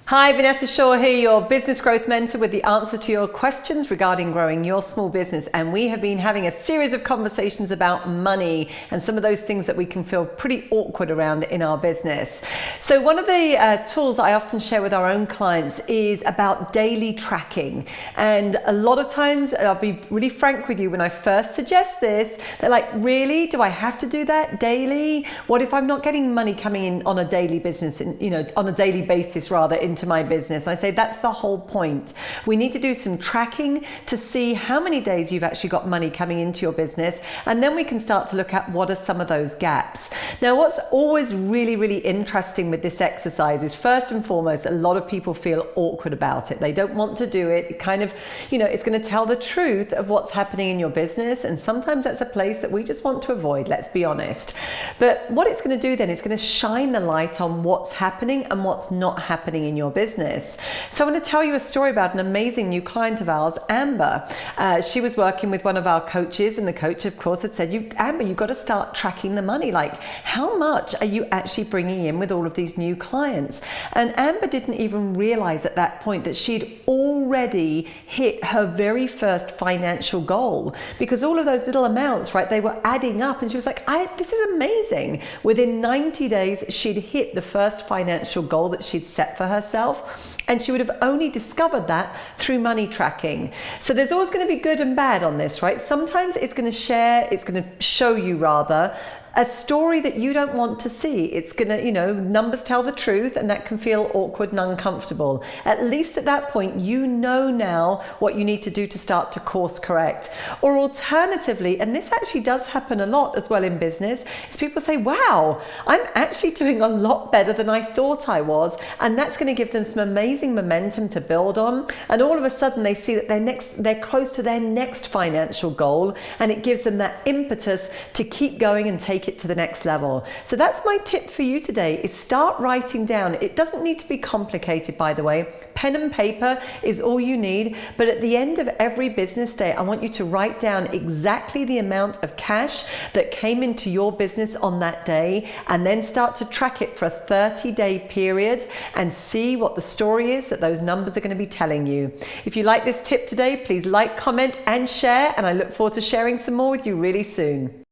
Hi, Vanessa Shaw here, your business growth mentor with the answer to your questions regarding growing your small business. And we have been having a series of conversations about money and some of those things that we can feel pretty awkward around in our business. So one of the tools that I often share with our own clients is about daily tracking. And a lot of times, I'll be really frank with you, when I first suggest this, they're like, really? Do I have to do that daily? What if I'm not getting money coming in on a daily business, on a daily basis rather, into my business? I say that's the whole point. We need to do some tracking to see how many days you've actually got money coming into your business, and then we can start to look at what are some of those gaps. Now, what's always really, really interesting with this exercise is, first and foremost, a lot of people feel awkward about it. They don't want to do it. It kind of, it's going to tell the truth of what's happening in your business, and sometimes that's a place that we just want to avoid, let's be honest. But what it's going to do then is going to shine the light on what's happening and what's not happening in your business. So I want to tell you a story about an amazing new client of ours, Amber. She was working with one of our coaches, and the coach, of course, had said, Amber, you've got to start tracking the money. Like, how much are you actually bringing in with all of these new clients? And Amber didn't even realize at that point that she'd already hit her very first financial goal, because all of those little amounts, right, they were adding up, and she was like, this is amazing. Within 90 days, she'd hit the first financial goal that she'd set for herself. And she would have only discovered that through money tracking. So there's always going to be good and bad on this, right? Sometimes it's going to show you rather a story that you don't want to see. It's going to, numbers tell the truth, and that can feel awkward and uncomfortable. At least at that point, you know now what you need to do to start to course correct. Or alternatively, and this actually does happen a lot as well in business, is people say, wow, I'm actually doing a lot better than I thought I was. And that's going to give them some amazing momentum to build on. And all of a sudden they see that they're close to their next financial goal, and it gives them that impetus to keep going and take it to the next level. So that's my tip for you today, is start writing down. It doesn't need to be complicated, by the way. Pen and paper is all you need, but at the end of every business day, I want you to write down exactly the amount of cash that came into your business on that day, and then start to track it for a 30-day period and see what the story is that those numbers are going to be telling you. If you like this tip today, please like, comment, and share, and I look forward to sharing some more with you really soon.